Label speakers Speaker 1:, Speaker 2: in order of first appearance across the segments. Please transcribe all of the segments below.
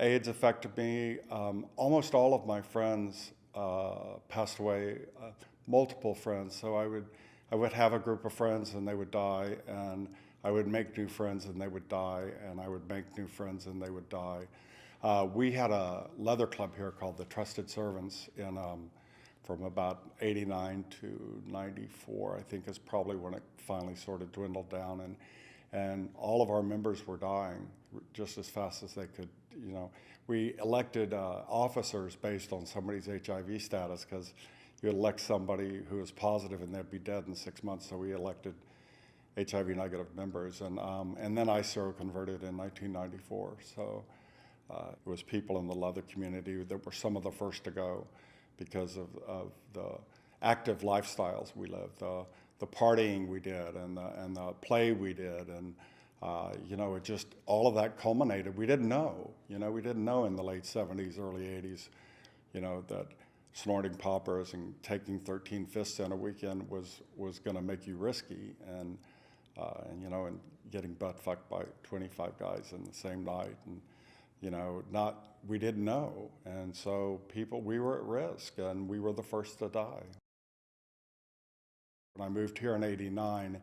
Speaker 1: AIDS affected me. Almost all of my friends passed away, multiple friends. So I would have a group of friends and they would die, and I would make new friends and they would die, and I would make new friends and they would die. We had a leather club here called the Trusted Servants from about 89 to 94, I think is probably when it finally sort of dwindled down, and all of our members were dying just as fast as they could. We elected officers based on somebody's HIV status, because you elect somebody who is positive and they'd be dead in 6 months, so we elected HIV negative members, and then I seroconverted in 1994, so it was people in the leather community that were some of the first to go because of the active lifestyles we lived, the partying we did, and the play we did, and it just, all of that culminated. We didn't know, we didn't know in the late 70s, early 80s, that snorting poppers and taking 13 fists in a weekend was going to make you risky, and getting butt fucked by 25 guys in the same night, and we didn't know, and so we were at risk, and we were the first to die. When I moved here in '89,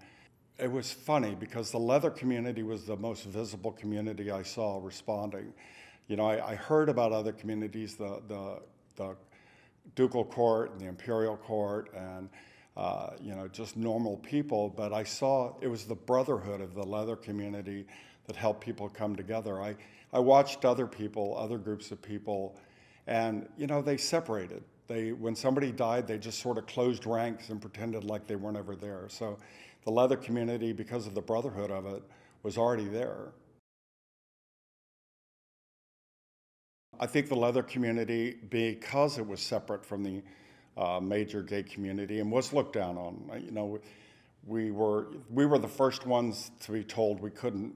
Speaker 1: it was funny because the leather community was the most visible community I saw responding. I heard about other communities, the ducal court and the imperial court, and just normal people, but I saw it was the brotherhood of the leather community that helped people come together. I watched other groups of people, and they separated. When somebody died, they just sort of closed ranks and pretended like they weren't ever there. So the leather community, because of the brotherhood of it, was already there. I think the leather community, because it was separate from the major gay community and was looked down on, we were the first ones to be told we couldn't,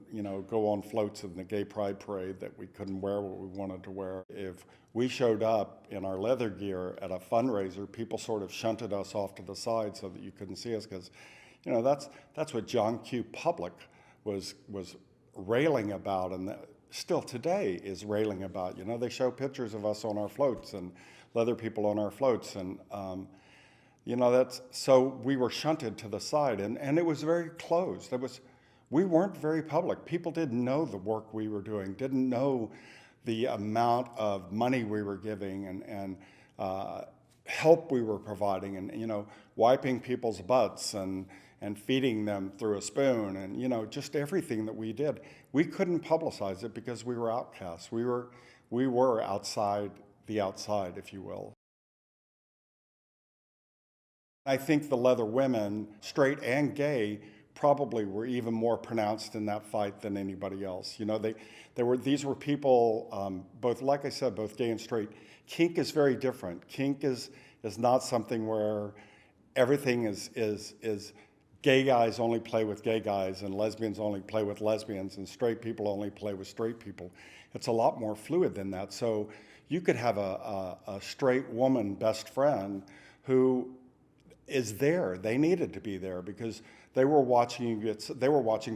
Speaker 1: go on floats in the gay pride parade, that we couldn't wear what we wanted to wear. If we showed up in our leather gear at a fundraiser, people sort of shunted us off to the side so that you couldn't see us, because, that's what John Q. Public was railing about, and still today is railing about. They show pictures of us on our floats and leather people on our floats, and so we were shunted to the side, and it was very closed. We weren't very public. People didn't know the work we were doing, didn't know the amount of money we were giving, and help we were providing, and wiping people's butts and feeding them through a spoon, and just everything that we did. We couldn't publicize it because we were outcasts. We were outside the outside, if you will. I think the leather women, straight and gay, probably were even more pronounced in that fight than anybody else. These were people, both, like I said, both gay and straight. Kink is very different. Kink is not something where everything is gay guys only play with gay guys, and lesbians only play with lesbians, and straight people only play with straight people. It's a lot more fluid than that. So you could have a straight woman best friend who is there. They needed to be there because they were watching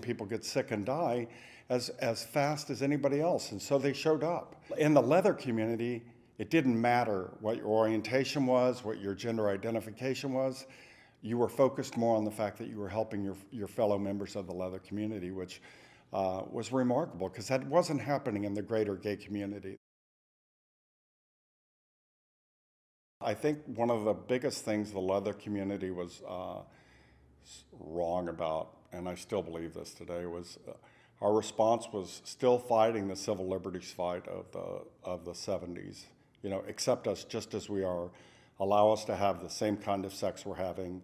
Speaker 1: people get sick and die as fast as anybody else, and so they showed up. In the leather community, it didn't matter what your orientation was, what your gender identification was. You were focused more on the fact that you were helping your fellow members of the leather community, which was remarkable, because that wasn't happening in the greater gay community. I think one of the biggest things the leather community was wrong about, and I still believe this today, was our response was still fighting the civil liberties fight of the 70s. Accept us just as we are, allow us to have the same kind of sex we're having,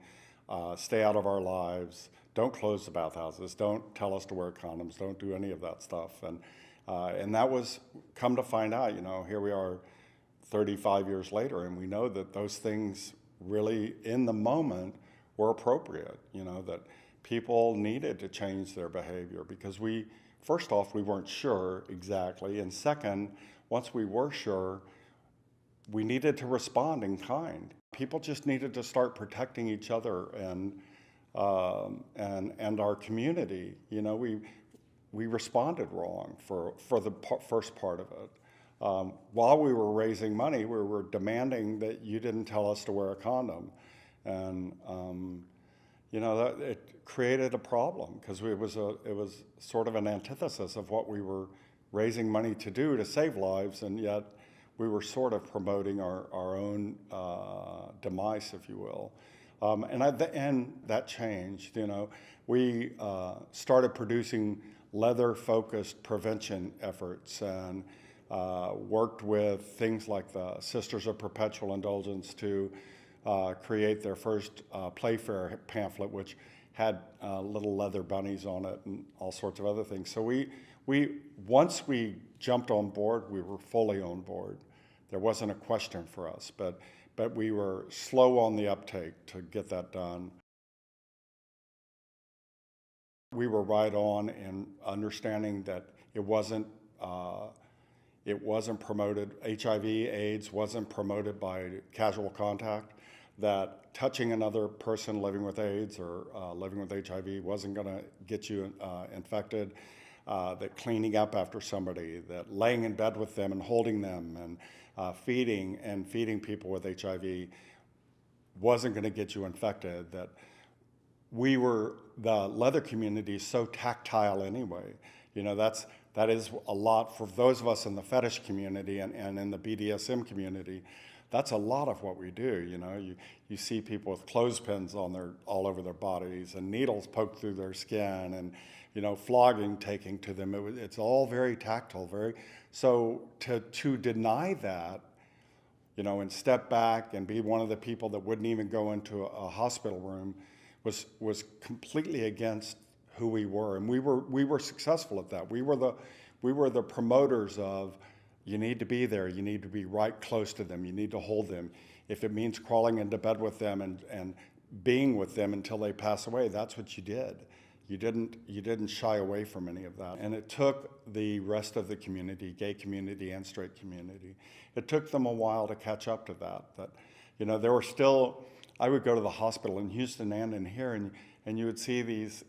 Speaker 1: stay out of our lives, don't close the bathhouses, don't tell us to wear condoms, don't do any of that stuff. And that was, come to find out, here we are 35 years later, and we know that those things really, in the moment, were appropriate, that people needed to change their behavior, because first off, we weren't sure exactly, and second, once we were sure, we needed to respond in kind. People just needed to start protecting each other and our community. We responded wrong for the first part of it. while we were raising money, we were demanding that you didn't tell us to wear a condom. And, it created a problem because it was sort of an antithesis of what we were raising money to do to save lives, and yet we were sort of promoting our own demise, if you will. And at the end, that changed. We started producing leather-focused prevention efforts and worked with things like the Sisters of Perpetual Indulgence to create their first Playfair pamphlet, which had little leather bunnies on it and all sorts of other things. So once we jumped on board, we were fully on board. There wasn't a question for us, but we were slow on the uptake to get that done. We were right on in understanding that it wasn't promoted. HIV/AIDS wasn't promoted by casual contact. That touching another person living with AIDS or living with HIV wasn't going to get you infected. That cleaning up after somebody, that laying in bed with them and holding them and feeding people with HIV wasn't going to get you infected. That the leather community is so tactile anyway. That is a lot for those of us in the fetish community and in the BDSM community. That's a lot of what we do. You see people with clothespins all over their bodies and needles poked through their skin and flogging taking to them. It's all very tactile, so to deny that, and step back and be one of the people that wouldn't even go into a hospital room was completely against who we were, and we were successful at that. We were the promoters of, you need to be there, you need to be right close to them, you need to hold them. If it means crawling into bed with them and being with them until they pass away, that's what you did. You didn't shy away from any of that. And it took the rest of the community, gay community and straight community, it took them a while to catch up to that. There were still, I would go to the hospital in Houston and in here, and you would see these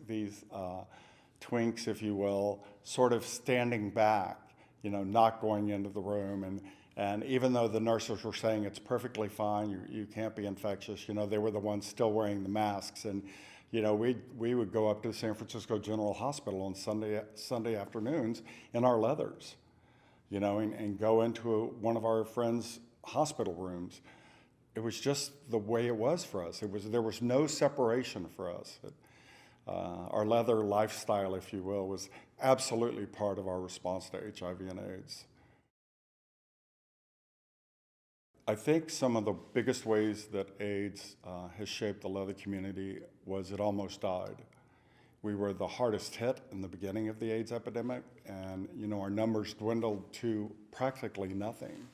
Speaker 1: twinks, if you will, sort of standing back, not going into the room. And even though the nurses were saying it's perfectly fine, you can't be infectious, they were the ones still wearing the masks. And we would go up to the San Francisco General Hospital on Sunday afternoons in our leathers, and go into one of our friends' hospital rooms. It was just the way it was for us. There was no separation for us. Our leather lifestyle, if you will, was absolutely part of our response to HIV and AIDS. I think some of the biggest ways that AIDS has shaped the leather community was it almost died. We were the hardest hit in the beginning of the AIDS epidemic, and our numbers dwindled to practically nothing.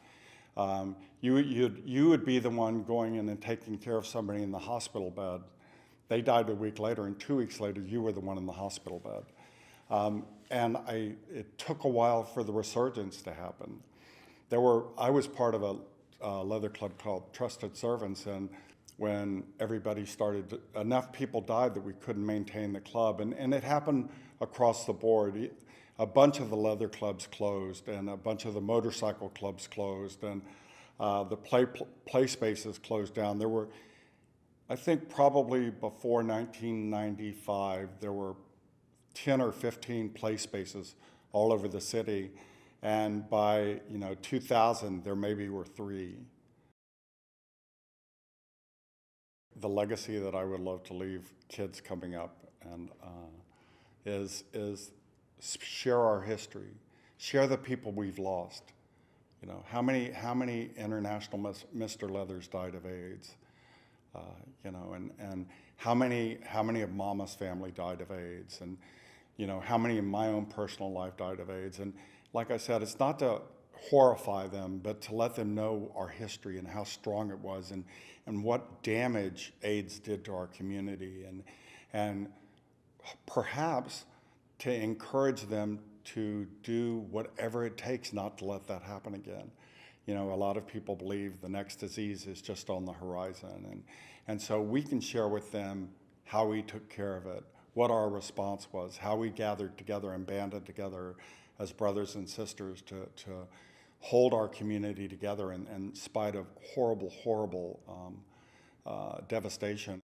Speaker 1: You would be the one going in and taking care of somebody in the hospital bed. They died a week later, and 2 weeks later, you were the one in the hospital bed. It took a while for the resurgence to happen. I was part of a leather club called Trusted Servants, and when everybody enough people died that we couldn't maintain the club, and it happened across the board. A bunch of the leather clubs closed, and a bunch of the motorcycle clubs closed, and the play spaces closed down. There were, I think probably before 1995, there were 10 or 15 play spaces all over the city, and by 2000, there maybe were 3. The legacy that I would love to leave kids coming up and is share our history, share the people we've lost. How many international Mr. Leathers died of AIDS? And how many of Mama's family died of AIDS, and how many in my own personal life died of AIDS. And like I said, it's not to horrify them, but to let them know our history and how strong it was, and what damage AIDS did to our community, and perhaps to encourage them to do whatever it takes not to let that happen again. A lot of people believe the next disease is just on the horizon, and so we can share with them how we took care of it, what our response was, how we gathered together and banded together as brothers and sisters to hold our community together in spite of horrible devastation.